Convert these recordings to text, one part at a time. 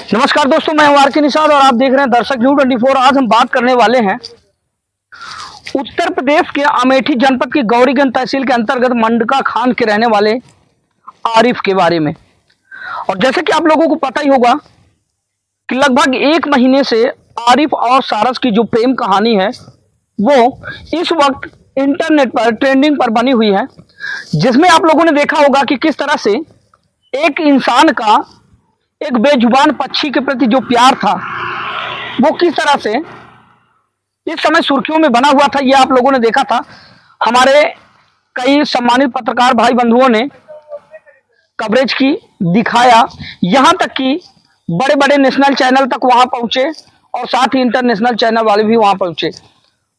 नमस्कार दोस्तों, मैं हूं आर.के. निषाद और आप देख रहे हैं दर्शक न्यूज 24। आज हम बात करने वाले हैं उत्तर प्रदेश के अमेठी जनपद की गौरीगंज तहसील के अंतर्गत मंडका खान के रहने वाले आरिफ के बारे में। और जैसे कि आप लोगों को पता ही होगा कि लगभग 1 महीने से आरिफ और सारस की जो प्रेम कहानी है वो इस वक्त इंटरनेट पर ट्रेंडिंग पर बनी हुई है, जिसमें आप लोगों ने देखा होगा कि किस तरह से एक इंसान का एक बेजुबान पक्षी के प्रति जो प्यार था वो किस तरह से इस समय सुर्खियों में बना हुआ था। ये आप लोगों ने देखा था। हमारे कई सम्मानित पत्रकार भाई बंधुओं ने कवरेज की, दिखाया, यहां तक कि बड़े बड़े नेशनल चैनल तक वहां पहुंचे और साथ ही इंटरनेशनल चैनल वाले भी वहां पहुंचे।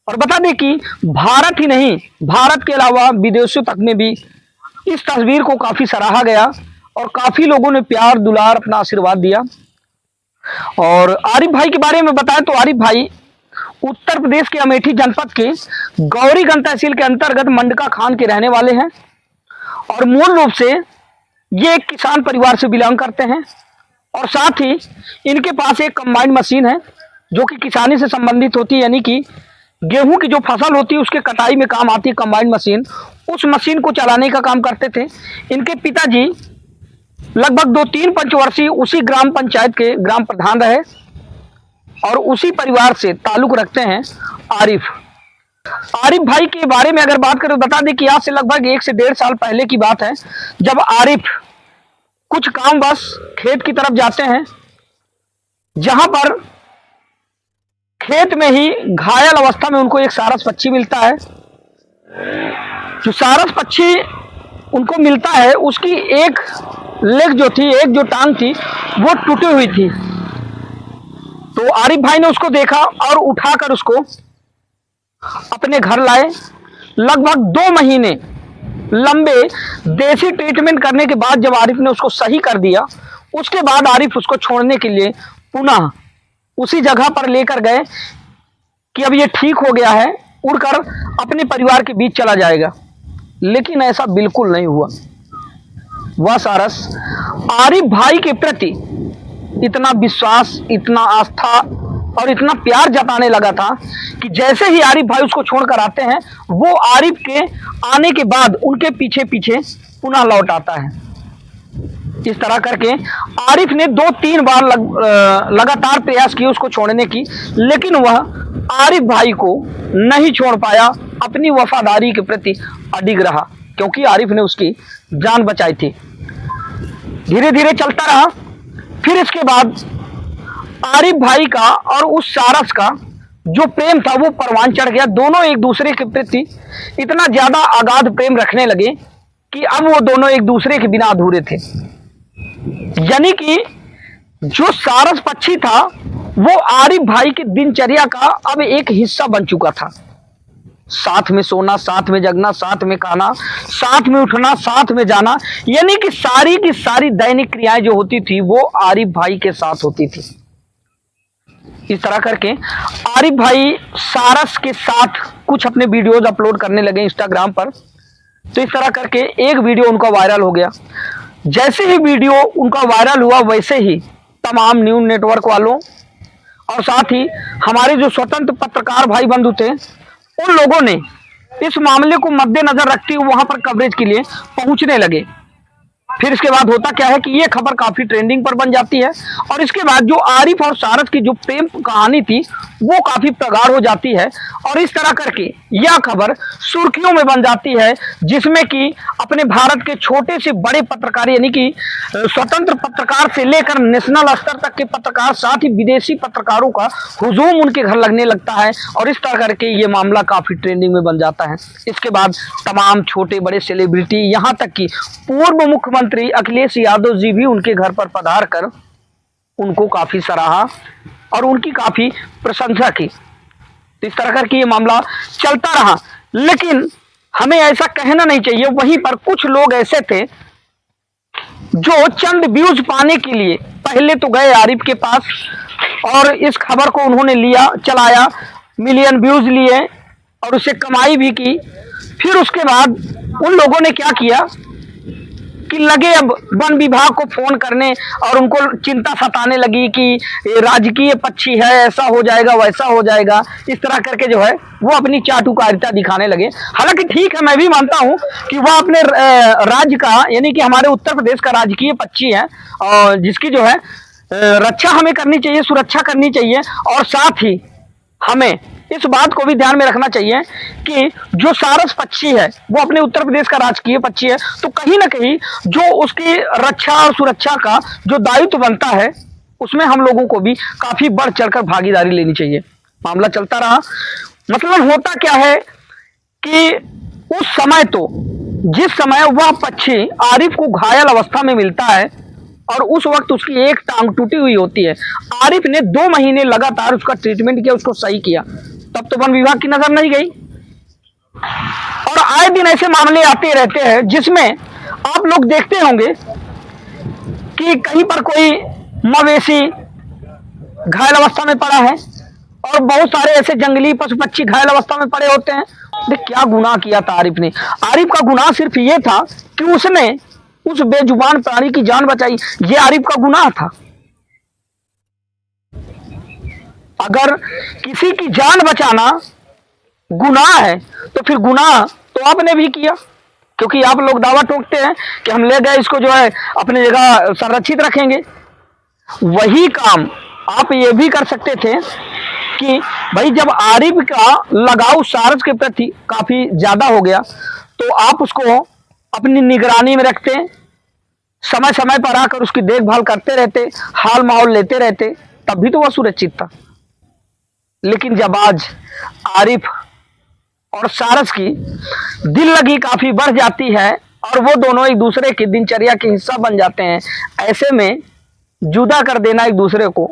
और बता दें कि भारत ही नहीं, भारत के अलावा विदेशों तक में भी इस तस्वीर को काफी सराहा गया और काफी लोगों ने प्यार दुलार अपना आशीर्वाद दिया। और आरिफ भाई के बारे में बताएं तो आरिफ भाई उत्तर प्रदेश के अमेठी जनपद के गौरीगंज तहसील के अंतर्गत मंडका खान के रहने वाले हैं और मूल रूप से ये एक किसान परिवार से बिलोंग करते हैं। और साथ ही इनके पास एक कंबाइन मशीन है जो कि किसानी से संबंधित होती है, यानी कि गेहूं की जो फसल होती है उसके कटाई में काम आती है कंबाइन मशीन। उस मशीन को चलाने का काम करते थे। इनके पिताजी लगभग 2-3 पंचवर्षीय उसी ग्राम पंचायत के ग्राम प्रधान रहे और उसी परिवार से ताल्लुक रखते हैं आरिफ। आरिफ भाई के बारे में अगर बात करें, बता दें कि आज से लगभग 1 से 1.5 साल पहले की बात है, जब आरिफ कुछ काम बस खेत की तरफ जाते हैं, जहां पर खेत में ही घायल अवस्था में उनको एक सारस पक्षी मिलता है। जो सारस पक्षी उनको मिलता है उसकी एक लेग जो थी, एक जो टांग थी वो टूटी हुई थी। तो आरिफ भाई ने उसको देखा और उठाकर उसको अपने घर लाए। लगभग 2 महीने लंबे देसी ट्रीटमेंट करने के बाद जब आरिफ ने उसको सही कर दिया, उसके बाद आरिफ उसको छोड़ने के लिए पुनः उसी जगह पर लेकर गए कि अब ये ठीक हो गया है, उड़कर अपने परिवार के बीच चला जाएगा। लेकिन ऐसा बिल्कुल नहीं हुआ। वह सारस आरिफ भाई के प्रति इतना विश्वास, इतना आस्था और इतना प्यार जताने लगा था कि जैसे ही आरिफ भाई उसको छोड़कर आते हैं, वो आरिफ के आने के बाद उनके पीछे पीछे पुनः लौट आता है। इस तरह करके आरिफ ने 2-3 बार लगातार प्रयास किए उसको छोड़ने की, लेकिन वह आरिफ भाई को नहीं छोड़ पाया। अपनी वफादारी के प्रति अडिग रहा क्योंकि आरिफ ने उसकी जान बचाई थी। धीरे धीरे चलता रहा। फिर इसके बाद आरिफ भाई का और उस सारस का जो प्रेम था वो परवान चढ़ गया। दोनों एक दूसरे के प्रति इतना ज्यादा अगाध प्रेम रखने लगे कि अब वो दोनों एक दूसरे के बिना अधूरे थे। यानी कि जो सारस पक्षी था वो आरिफ भाई की दिनचर्या का अब एक हिस्सा बन चुका था। साथ में सोना, साथ में जगना, साथ में खाना, साथ में उठना, साथ में जाना, यानी कि सारी की सारी दैनिक क्रियाएं जो होती थी वो आरिफ भाई के साथ होती थी। इस तरह करके आरिफ भाई सारस के साथ कुछ अपने वीडियोज अपलोड करने लगे इंस्टाग्राम पर। तो इस तरह करके एक वीडियो उनका वायरल हो गया। जैसे ही वीडियो उनका वायरल हुआ वैसे ही तमाम न्यूज नेटवर्क वालों और साथ ही हमारे जो स्वतंत्र पत्रकार भाई बंधु थे उन लोगों ने इस मामले को मद्देनजर रखते हुए वहां पर कवरेज के लिए पहुंचने लगे। फिर इसके बाद होता क्या है कि ये खबर काफी ट्रेंडिंग पर बन जाती है और इसके बाद जो आरिफ और सारस की जो प्रेम कहानी थी वो काफी प्रगाढ़ हो जाती है और इस तरह करके यह खबर सुर्खियों में बन जाती है, जिसमें कि अपने भारत के छोटे से बड़े पत्रकार यानी कि स्वतंत्र पत्रकार से लेकर नेशनल स्तर तक के पत्रकार, साथ ही विदेशी पत्रकारों का हुजूम उनके घर लगने लगता है और इस तरह करके ये मामला काफी ट्रेंडिंग में बन जाता है। इसके बाद तमाम छोटे बड़े सेलिब्रिटी, यहाँ तक कि पूर्व मुख्यमंत्री अखिलेश यादव जी भी उनके घर पर पधार कर उनको काफी सराहा और उनकी काफी प्रशंसा की। तो इस तरह करके ये मामला चलता रहा, लेकिन हमें ऐसा कहना नहीं चाहिए। वहीं पर कुछ लोग ऐसे थे जो चंद व्यूज पाने के लिए पहले तो गए आरिफ के पास और इस खबर को उन्होंने लिया, चलाया, मिलियन व्यूज लिए और उससे कमाई भी की। फिर उसके बाद उन लोगों ने क्या किया कि लगे अब वन विभाग को फोन करने, और उनको चिंता सताने लगी कि ये राजकीय पक्षी है, ऐसा हो जाएगा वैसा हो जाएगा, इस तरह करके जो है वो अपनी चाटुकारिता दिखाने लगे। हालांकि ठीक है, मैं भी मानता हूं कि वह अपने राज्य का, यानी कि हमारे उत्तर प्रदेश का राजकीय पक्षी है, और जिसकी जो है रक्षा हमें करनी चाहिए, सुरक्षा करनी चाहिए। और साथ ही हमें इस बात को भी ध्यान में रखना चाहिए कि जो सारस पक्षी है वो अपने उत्तर प्रदेश का राजकीय पक्षी है, तो कहीं ना कहीं जो उसकी रक्षा और सुरक्षा का जो दायित्व बनता है उसमें हम लोगों को भी काफी बढ़ चढ़कर भागीदारी लेनी चाहिए। मामला चलता रहा। मतलब होता क्या है कि उस समय, तो जिस समय वह पक्षी आरिफ को घायल अवस्था में मिलता है और उस वक्त उसकी एक टांग टूटी हुई होती है, आरिफ ने 2 महीने लगातार उसका ट्रीटमेंट किया, उसको सही किया, तब तो वन विभाग की नजर नहीं गई। और आए दिन ऐसे मामले आते रहते हैं जिसमें आप लोग देखते होंगे कि कहीं पर कोई मवेशी घायल अवस्था में पड़ा है और बहुत सारे ऐसे जंगली पशु पक्षी घायल अवस्था में पड़े होते हैं। देख क्या गुनाह किया था आरिफ ने। आरिफ का गुनाह सिर्फ ये था कि उसने उस बेजुबान प्राणी की जान बचाई, ये आरिफ का गुनाह था। अगर किसी की जान बचाना गुनाह है तो फिर गुनाह तो आपने भी किया, क्योंकि आप लोग दावा ठोकते हैं कि हम ले गए इसको जो है अपनी जगह संरक्षित रखेंगे। वही काम आप ये भी कर सकते थे कि भाई जब आरिफ का लगाव सारस के प्रति काफी ज्यादा हो गया तो आप उसको अपनी निगरानी में रखते, समय समय पर आकर उसकी देखभाल करते रहते, हाल माहौल लेते रहते, तब भी तो वह सुरक्षित था। लेकिन जब आज आरिफ और सारस की दिल लगी काफी बढ़ जाती है और वो दोनों एक दूसरे की दिनचर्या के हिस्सा बन जाते हैं, ऐसे में जुदा कर देना एक दूसरे को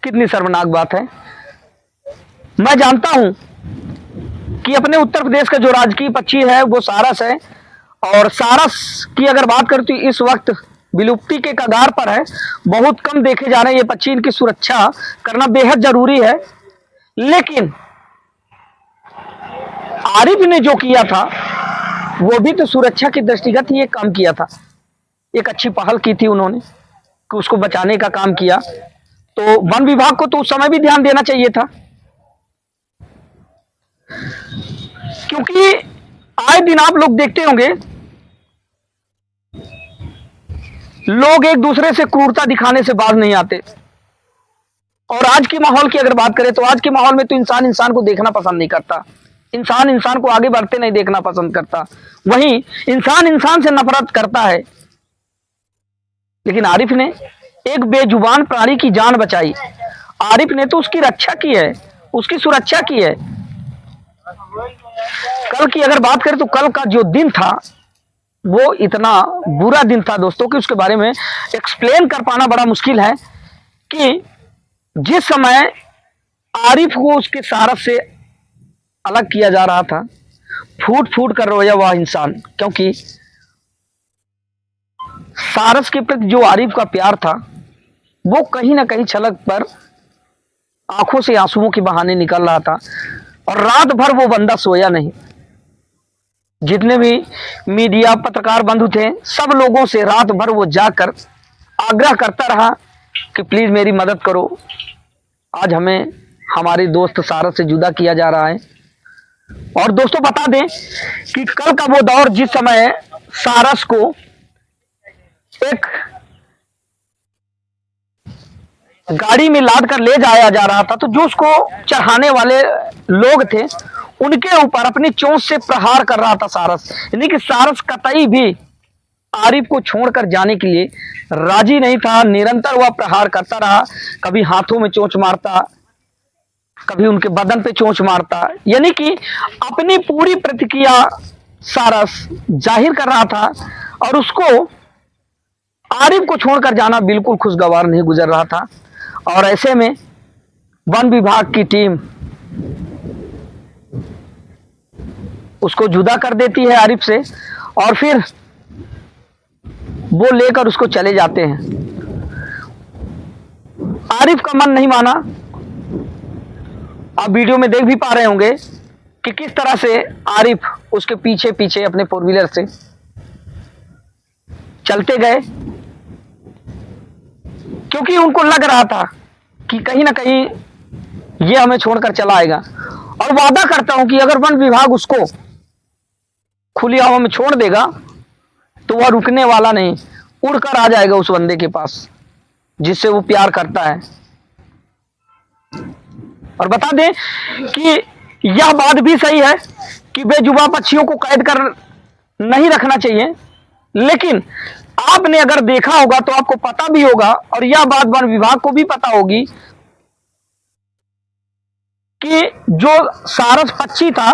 कितनी शर्मनाक बात है। मैं जानता हूं कि अपने उत्तर प्रदेश का जो राजकीय पक्षी है वो सारस है, और सारस की अगर बात करें तो इस वक्त विलुप्ति के कगार पर है, बहुत कम देखे जा रहे हैं ये पक्षी, इनकी सुरक्षा करना बेहद जरूरी है। लेकिन आरिफ ने जो किया था वो भी तो सुरक्षा की दृष्टिगत ही एक काम किया था, एक अच्छी पहल की थी उन्होंने कि उसको बचाने का काम किया। तो वन विभाग को तो उस समय भी ध्यान देना चाहिए था, क्योंकि आए दिन आप लोग देखते होंगे लोग एक दूसरे से क्रूरता दिखाने से बाज नहीं आते। और आज के माहौल की अगर बात करें तो आज के माहौल में तो इंसान इंसान को देखना पसंद नहीं करता, इंसान इंसान को आगे बढ़ते नहीं देखना पसंद करता, वहीं इंसान इंसान से नफरत करता है। लेकिन आरिफ ने एक बेजुबान प्राणी की जान बचाई, आरिफ ने तो उसकी रक्षा की है, उसकी सुरक्षा की है। कल की अगर बात करें तो कल का जो दिन था वो इतना बुरा दिन था दोस्तों कि उसके बारे में एक्सप्लेन कर पाना बड़ा मुश्किल है। कि जिस समय आरिफ को उसके सारस से अलग किया जा रहा था, फूट फूट कर रोया वह इंसान, क्योंकि सारस के प्रति जो आरिफ का प्यार था वो कहीं ना कहीं छलक पर आंखों से आंसुओं के बहाने निकल रहा था। और रात भर वो बंदा सोया नहीं। जितने भी मीडिया पत्रकार बंधु थे सब लोगों से रात भर वो जाकर आग्रह करता रहा कि प्लीज मेरी मदद करो, आज हमें हमारे दोस्त सारस से जुदा किया जा रहा है। और दोस्तों बता दें कि कल का वो दौर जिस समय सारस को एक गाड़ी में लाद कर ले जाया जा रहा था, तो जो उसको चढ़ाने वाले लोग थे उनके ऊपर अपनी चोंच से प्रहार कर रहा था सारस। यानी कि सारस कतई भी आरिफ को छोड़कर जाने के लिए राजी नहीं था। निरंतर वह प्रहार करता रहा, कभी हाथों में चोंच मारता, कभी उनके बदन पे चोंच मारता। यानी कि अपनी पूरी प्रतिक्रिया सारस जाहिर कर रहा था और उसको आरिफ को छोड़कर जाना बिल्कुल खुशगवार नहीं गुजर रहा था। और ऐसे में वन विभाग की टीम उसको जुदा कर देती है आरिफ से और फिर वो लेकर उसको चले जाते हैं। आरिफ का मन नहीं माना। आप वीडियो में देख भी पा रहे होंगे कि किस तरह से आरिफ उसके पीछे पीछे अपने फोर व्हीलर से चलते गए, क्योंकि उनको लग रहा था कि कहीं ना कहीं ये हमें छोड़कर चला आएगा। और वादा करता हूं कि अगर वन विभाग उसको खुली हवा में छोड़ देगा तो वह रुकने वाला नहीं, उड़कर आ जाएगा उस बंदे के पास जिससे वो प्यार करता है। और बता दें कि यह बात भी सही है कि बेजुबान पक्षियों को कैद कर नहीं रखना चाहिए, लेकिन आपने अगर देखा होगा तो आपको पता भी होगा और यह बात वन विभाग को भी पता होगी कि जो सारस पक्षी था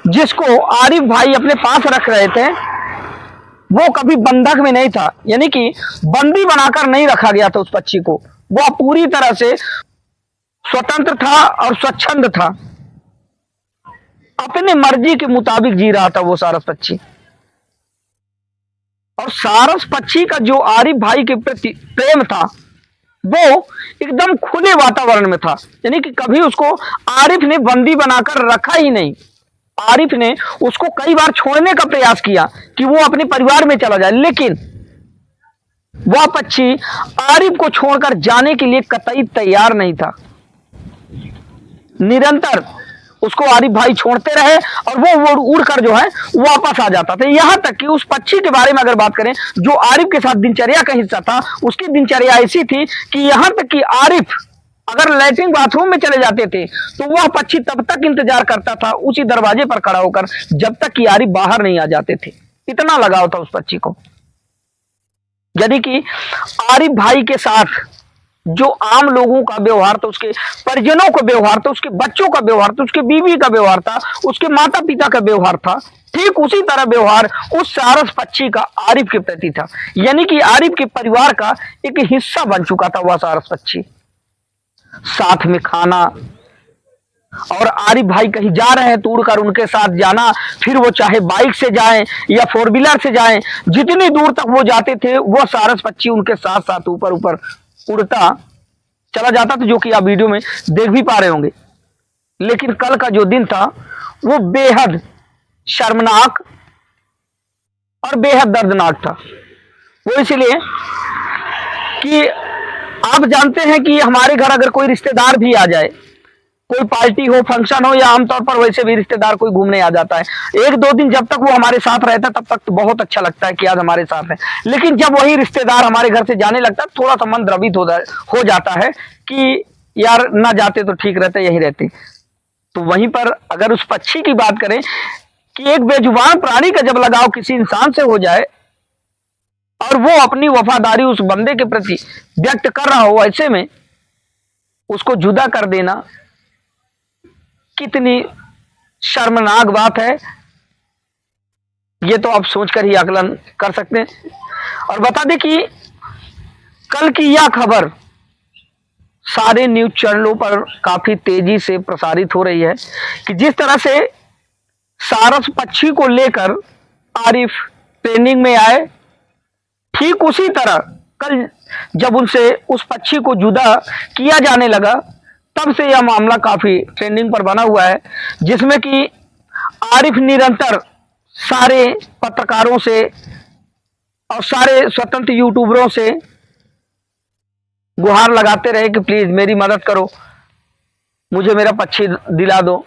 जिसको आरिफ भाई अपने पास रख रहे थे वो कभी बंधक में नहीं था, यानी कि बंदी बनाकर नहीं रखा गया था उस पक्षी को। वह पूरी तरह से स्वतंत्र था और स्वच्छंद था, अपने मर्जी के मुताबिक जी रहा था वो सारस पक्षी। और सारस पक्षी का जो आरिफ भाई के प्रति प्रेम था वो एकदम खुले वातावरण में था, यानी कि कभी उसको आरिफ ने बंदी बनाकर रखा ही नहीं। आरिफ ने उसको कई बार छोड़ने का प्रयास किया कि वो अपने परिवार में चला जाए, लेकिन वह पक्षी आरिफ को छोड़कर जाने के लिए कतई तैयार नहीं था। निरंतर उसको आरिफ भाई छोड़ते रहे और वो उड़कर जो है वापस आ जाता था। यहां तक कि उस पक्षी के बारे में अगर बात करें जो आरिफ के साथ दिनचर्या का हिस्सा था, उसकी दिनचर्या ऐसी थी कि यहां तक कि आरिफ अगर लैट्रिन बाथरूम में चले जाते थे तो वह पक्षी तब तक इंतजार करता था उसी दरवाजे पर खड़ा होकर जब तक कि आरिफ बाहर नहीं आ जाते थे। इतना लगाव था उस पक्षी को। यदि कि आरिफ भाई के साथ जो आम लोगों का व्यवहार था, उसके परिजनों का व्यवहार था, उसके बच्चों का व्यवहार था, उसके बीवी का व्यवहार था, उसके माता पिता का व्यवहार था, ठीक उसी तरह व्यवहार उस सारस पक्षी का आरिफ के प्रति था। यानी कि आरिफ के परिवार का एक हिस्सा बन चुका था वह सारस पक्षी। साथ में खाना, और आरिफ भाई कहीं जा रहे हैं तो उड़कर उनके साथ जाना, फिर वो चाहे बाइक से जाएं या फोर व्हीलर से जाएं, जितनी दूर तक वो जाते थे वो सारस पक्षी उनके साथ साथ ऊपर ऊपर उड़ता चला जाता था, जो कि आप वीडियो में देख भी पा रहे होंगे। लेकिन कल का जो दिन था वो बेहद शर्मनाक और बेहद दर्दनाक था। वो इसलिए कि आप जानते हैं कि हमारे घर अगर कोई रिश्तेदार भी आ जाए, कोई पार्टी हो, फंक्शन हो, या आमतौर पर वैसे भी रिश्तेदार कोई घूमने आ जाता है, एक दो दिन जब तक वो हमारे साथ रहता है तब तक तो बहुत अच्छा लगता है कि आज हमारे साथ है। लेकिन जब वही रिश्तेदार हमारे घर से जाने लगता है थोड़ा सा मन द्रवित हो जाता है कि यार ना जाते तो ठीक रहते, यही रहते। तो वहीं पर अगर उस पक्षी की बात करें कि एक बेजुबान प्राणी का जब लगाव किसी इंसान से हो जाए और वो अपनी वफादारी उस बंदे के प्रति व्यक्त कर रहा हो, ऐसे में उसको जुदा कर देना कितनी शर्मनाक बात है, ये तो आप सोचकर ही आकलन कर सकते हैं। और बता दें कि कल की यह खबर सारे न्यूज चैनलों पर काफी तेजी से प्रसारित हो रही है कि जिस तरह से सारस पक्षी को लेकर आरिफ ट्रेनिंग में आए, ठीक उसी तरह कल जब उनसे उस पक्षी को जुदा किया जाने लगा तब से यह मामला काफी ट्रेंडिंग पर बना हुआ है, जिसमें कि आरिफ निरंतर सारे पत्रकारों से और सारे स्वतंत्र यूट्यूबरों से गुहार लगाते रहे कि प्लीज मेरी मदद करो, मुझे मेरा पक्षी दिला दो।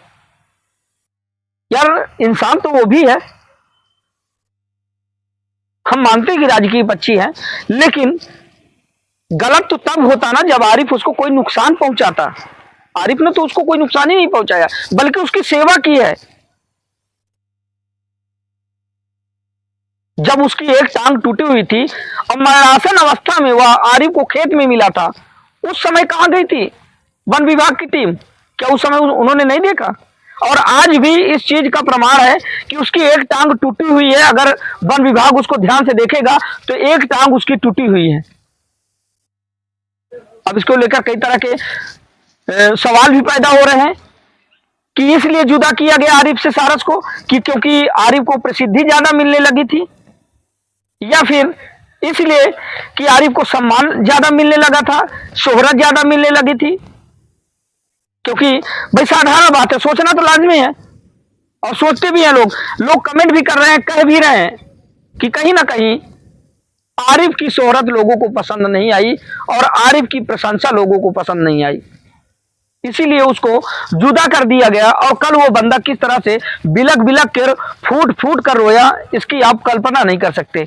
यार इंसान तो वो भी है, हम मानते हैं कि राजकीय पक्षी है, लेकिन गलत तो तब होता ना जब आरिफ उसको कोई नुकसान पहुंचाता। आरिफ ने तो उसको कोई नुकसान ही नहीं पहुंचाया बल्कि उसकी सेवा की है। जब उसकी एक टांग टूटी हुई थी और मरणासन अवस्था में वह आरिफ को खेत में मिला था, उस समय कहां गई थी वन विभाग की टीम? क्या उस समय उन्होंने नहीं देखा? और आज भी इस चीज का प्रमाण है कि उसकी एक टांग टूटी हुई है। अगर वन विभाग उसको ध्यान से देखेगा तो एक टांग उसकी टूटी हुई है। अब इसको लेकर कई तरह के सवाल भी पैदा हो रहे हैं कि इसलिए जुदा किया गया आरिफ से सारस को कि क्योंकि आरिफ को प्रसिद्धि ज्यादा मिलने लगी थी, या फिर इसलिए कि आरिफ को सम्मान ज्यादा मिलने लगा था, शोहरत ज्यादा मिलने लगी थी। क्योंकि भाई साधारण बात है, सोचना तो लाजमी है और सोचते भी हैं लोग कमेंट भी कर रहे हैं, कह भी रहे हैं कि कहीं ना कहीं आरिफ की शोहरत लोगों को पसंद नहीं आई और आरिफ की प्रशंसा लोगों को पसंद नहीं आई, इसीलिए उसको जुदा कर दिया गया। और कल वो बंदा किस तरह से बिलक बिलक कर फूट फूट कर रोया, इसकी आप कल्पना नहीं कर सकते।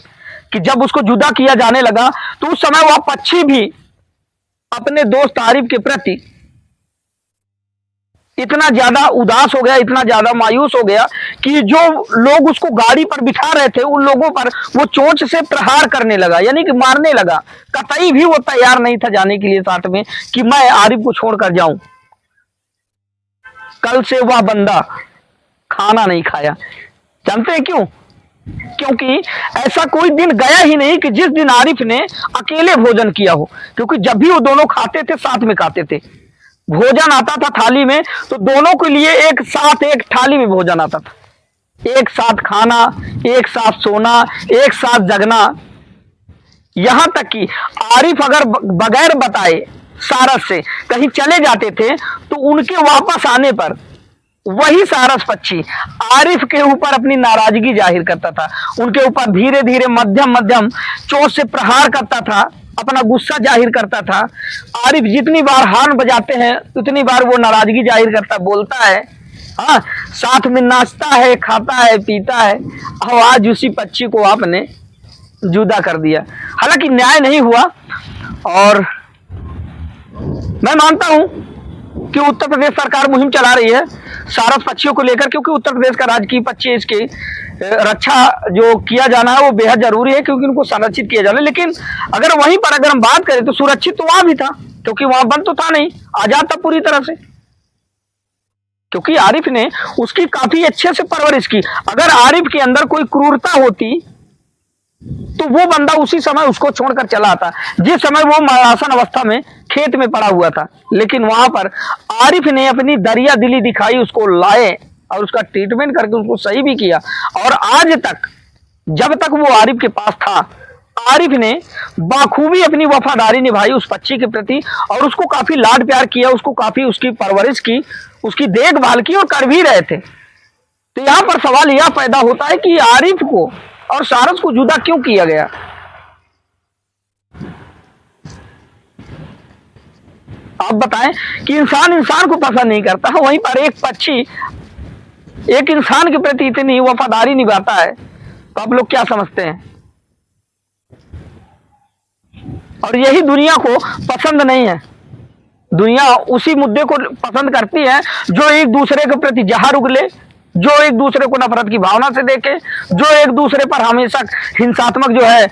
कि जब उसको जुदा किया जाने लगा तो उस समय वह पक्षी भी अपने दोस्त आरिफ के प्रति इतना ज्यादा उदास हो गया, इतना ज्यादा मायूस हो गया कि जो लोग उसको गाड़ी पर बिठा रहे थे उन लोगों पर वो चोंच से प्रहार करने लगा, यानी कि मारने लगा। कतई भी वो तैयार नहीं था जाने के लिए साथ में कि मैं आरिफ को छोड़कर जाऊं। कल से वह बंदा खाना नहीं खाया। जानते हैं क्यों? क्योंकि ऐसा कोई दिन गया ही नहीं कि जिस दिन आरिफ ने अकेले भोजन किया हो, क्योंकि जब भी वो दोनों खाते थे साथ में खाते थे। भोजन आता था थाली में तो दोनों के लिए एक साथ एक थाली में भोजन आता था, एक साथ खाना, एक साथ सोना, एक साथ जगना। यहां तक कि आरिफ अगर बगैर बताए सारस से कहीं चले जाते थे तो उनके वापस आने पर वही सारस पक्षी आरिफ के ऊपर अपनी नाराजगी जाहिर करता था, उनके ऊपर धीरे धीरे मध्यम मध्यम चोट से प्रहार करता था, अपना गुस्सा जाहिर करता था। आरिफ जितनी बार हार्न बजाते हैं उतनी बार वो नाराजगी जाहिर करता, बोलता है, हाँ, साथ में नाचता है, खाता है, पीता है। अब आज उसी पक्षी को आपने जुदा कर दिया। हालांकि न्याय नहीं हुआ और मैं मानता हूं कि उत्तर प्रदेश सरकार मुहिम चला रही है सारस पक्षियों को लेकर, क्योंकि उत्तर प्रदेश का राजकीय पक्षी, इसकी रक्षा जो किया जाना है वो बेहद जरूरी है, क्योंकि उनको संरक्षित किया जाना है। लेकिन अगर वहीं पर अगर हम बात करें तो सुरक्षित तो वहां भी था, क्योंकि वहां बंद तो था नहीं, आजाद था पूरी तरह से, क्योंकि आरिफ ने उसकी काफी अच्छे से परवरिश की। अगर आरिफ के अंदर कोई क्रूरता होती तो वो बंदा उसी समय उसको छोड़कर चला आता, जिस समय वो मरासन अवस्था में खेत में पड़ा हुआ था। लेकिन वहां पर आरिफ ने अपनी दरिया दिली दिखाई, उसको लाए और उसका ट्रीटमेंट करके उसको सही भी किया। और आज तक जब तक वो आरिफ के पास था, आरिफ ने बाखूबी अपनी वफादारी निभाई उस पक्षी के प्रति और उसको काफी लाड प्यार किया, उसको काफी उसकी परवरिश की, उसकी देखभाल की और कर भी रहे थे। तो यहां पर सवाल यह पैदा होता है कि आरिफ को और सारस को जुदा क्यों किया गया? आप बताएं कि इंसान इंसान को पसंद नहीं करता, वहीं पर एक पक्षी एक इंसान के प्रति इतनी वफादारी निभाता है, तो आप लोग क्या समझते हैं? और यही दुनिया को पसंद नहीं है। दुनिया उसी मुद्दे को पसंद करती है जो एक दूसरे के प्रति जहर उगले, जो एक दूसरे को नफरत की भावना से देखे, जो एक दूसरे पर हमेशा हिंसात्मक जो है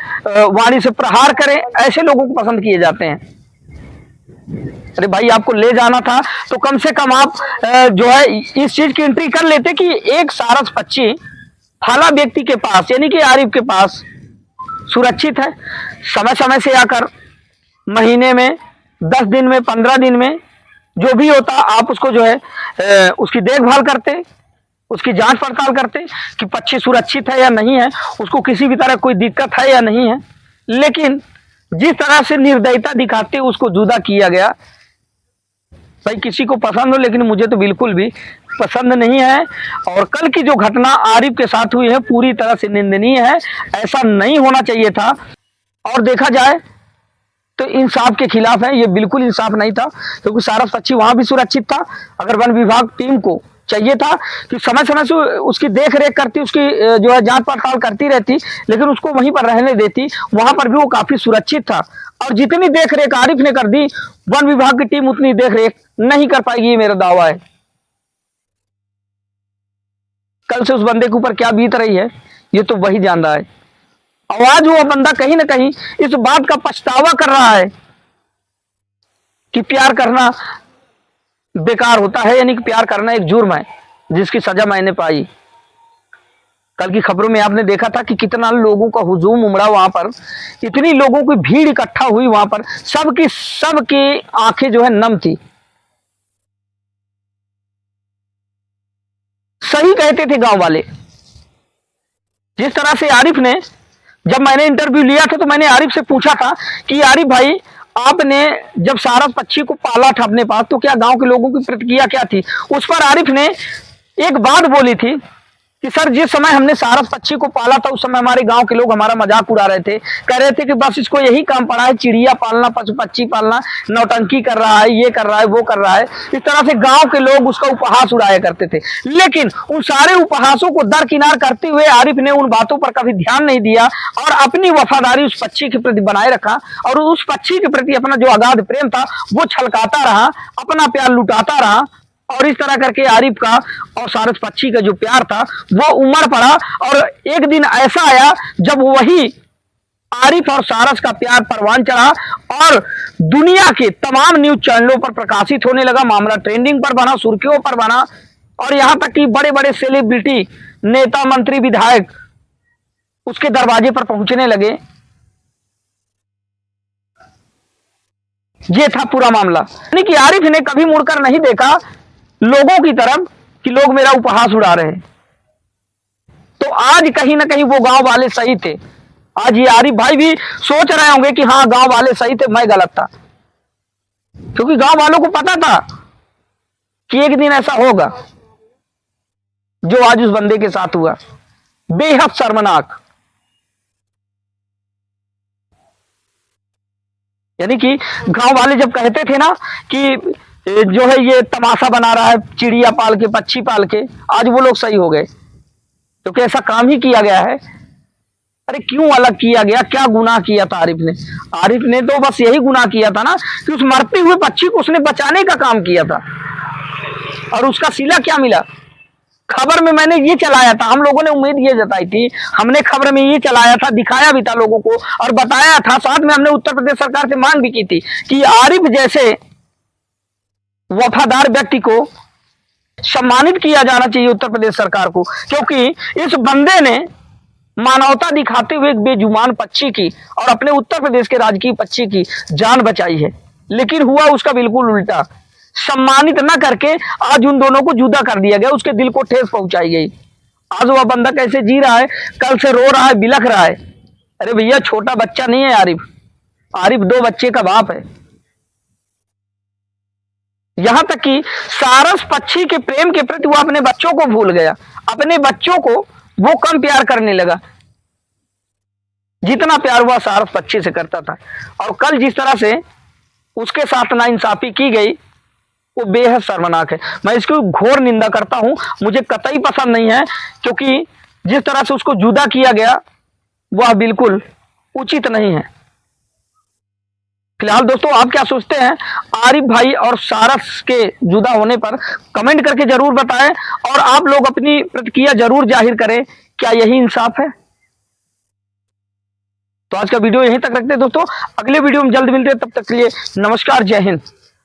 वाणी से प्रहार करे, ऐसे लोगों को पसंद किए जाते हैं। अरे भाई, आपको ले जाना था तो कम से कम आप जो है इस चीज की एंट्री कर लेते कि एक सारस पक्षी फला व्यक्ति के पास, यानी कि आरिफ के पास सुरक्षित है। समय समय से आकर महीने में, 10 दिन में, 15 दिन में, जो भी होता आप उसको जो है उसकी देखभाल करते, उसकी जांच पड़ताल करते कि पक्षी सुरक्षित है या नहीं है, उसको किसी भी तरह कोई दिक्कत है या नहीं है। लेकिन जिस तरह से निर्दयता दिखाते उसको जुदा किया गया, भाई किसी को पसंद हो, लेकिन मुझे तो बिल्कुल भी पसंद नहीं है। और कल की जो घटना आरिफ के साथ हुई है पूरी तरह से निंदनीय है, ऐसा नहीं होना चाहिए था। और देखा जाए तो इंसाफ के खिलाफ है, ये बिल्कुल इंसाफ नहीं था, क्योंकि सारस पक्षी वहां भी सुरक्षित था। अगर वन विभाग टीम को चाहिए था कि समय समय से उसकी देख रेख करती, उसकी जो है जांच पड़ताल करती रहती, लेकिन उसको वहीं पर रहने देती, वहां पर भी वो काफी सुरक्षित था। और जितनी देख रेख आरिफ ने कर दी, वन विभाग की टीम उतनी देख रेख नहीं कर पाएगी, ये मेरा दावा है। कल से उस बंदे के ऊपर क्या बीत रही है ये तो वही जान रहा है। आवाज वो बंदा कहीं ना कहीं इस बात का पछतावा कर रहा है कि प्यार करना बेकार होता है, यानी कि प्यार करना एक जुर्म है जिसकी सजा मैंने पाई। कल की खबरों में आपने देखा था कि कितना लोगों का हुजूम उमड़ा वहां पर, इतनी लोगों की भीड़ इकट्ठा हुई वहां पर, सबकी आंखें जो है नम थी। सही कहते थे गांव वाले। जिस तरह से आरिफ ने, जब मैंने इंटरव्यू लिया था तो मैंने आरिफ से पूछा था कि आरिफ भाई, आपने जब सारस पक्षी को पाला था अपने पास तो क्या गांव के लोगों की प्रतिक्रिया क्या थी? उस पर आरिफ ने एक बात बोली थी कि सर जिस समय हमने सारस पक्षी को पाला था उस समय हमारे गांव के लोग हमारा मजाक उड़ा रहे थे, कह रहे थे कि बस इसको यही काम पड़ा है, चिड़िया पालना, पशु पक्षी पालना, नौटंकी कर रहा है, ये कर रहा है, वो कर रहा है। इस तरह से गांव के लोग उसका उपहास उड़ाया करते थे। लेकिन उन सारे उपहासों को दरकिनार करते हुए आरिफ ने उन बातों पर कभी ध्यान नहीं दिया और अपनी वफादारी उस पक्षी के प्रति बनाए रखा और उस पक्षी के प्रति अपना जो अगाध प्रेम था वो छलकाता रहा, अपना प्यार लुटाता रहा। और इस तरह करके आरिफ का और सारस पक्षी का जो प्यार था वो उमड़ पड़ा। और एक दिन ऐसा आया जब वही आरिफ और सारस का प्यार परवान चढ़ा और दुनिया के तमाम न्यूज चैनलों पर प्रकाशित होने लगा, मामला ट्रेंडिंग पर बना, सुर्खियों पर बना और यहां तक कि बड़े बड़े सेलिब्रिटी, नेता, मंत्री, विधायक उसके दरवाजे पर पहुंचने लगे। ये था पूरा मामला। यानी कि आरिफ ने कभी मुड़कर नहीं देखा लोगों की तरफ कि लोग मेरा उपहास उड़ा रहे हैं। तो आज कहीं ना कहीं वो गांव वाले सही थे। आज ये आरिफ भाई भी सोच रहे होंगे कि हाँ गांव वाले सही थे, मैं गलत था, क्योंकि गांव वालों को पता था कि एक दिन ऐसा होगा जो आज उस बंदे के साथ हुआ। बेहद शर्मनाक। यानी कि गांव वाले जब कहते थे ना कि जो है ये तमाशा बना रहा है, चिड़िया पाल के, पक्षी पाल के, आज वो लोग सही हो गए क्योंकि ऐसा काम ही किया गया है। अरे क्यों अलग किया गया, क्या गुनाह किया था आरिफ ने? आरिफ ने तो बस यही गुनाह किया था ना कि उस मरते हुए पक्षी को उसने बचाने का काम किया था और उसका सिला क्या मिला? खबर में मैंने ये चलाया था, हम लोगों ने उम्मीद ये जताई थी, हमने खबर में ये चलाया था, दिखाया भी था लोगों को और बताया था, साथ में हमने उत्तर प्रदेश सरकार से मांग भी की थी कि आरिफ जैसे वफादार व्यक्ति को सम्मानित किया जाना चाहिए उत्तर प्रदेश सरकार को, क्योंकि इस बंदे ने मानवता दिखाते हुए एक बेजुबान पक्षी की और अपने उत्तर प्रदेश के राजकीय पक्षी की जान बचाई है। लेकिन हुआ उसका बिल्कुल उल्टा। सम्मानित न करके आज उन दोनों को जुदा कर दिया गया, उसके दिल को ठेस पहुंचाई गई। आज वह बंदा कैसे जी रहा है, कल से रो रहा है, बिलख रहा है। अरे भैया छोटा बच्चा नहीं है आरिफ, आरिफ 2 बच्चे का बाप है। यहां तक कि सारस पक्षी के प्रेम के प्रति वो अपने बच्चों को भूल गया, अपने बच्चों को वो कम प्यार करने लगा जितना प्यार वह सारस पक्षी से करता था। और कल जिस तरह से उसके साथ नाइंसाफी की गई वो बेहद शर्मनाक है। मैं इसकी घोर निंदा करता हूं, मुझे कतई पसंद नहीं है, क्योंकि जिस तरह से उसको जुदा किया गया वह बिल्कुल उचित नहीं है। फिलहाल दोस्तों आप क्या सोचते हैं आरिफ भाई और सारस के जुदा होने पर? कमेंट करके जरूर बताएं और आप लोग अपनी प्रतिक्रिया जरूर जाहिर करें। क्या यही इंसाफ है? तो आज का वीडियो यहीं तक रखते हैं दोस्तों, अगले वीडियो में जल्द मिलते हैं, तब तक के लिए नमस्कार, जय हिंद।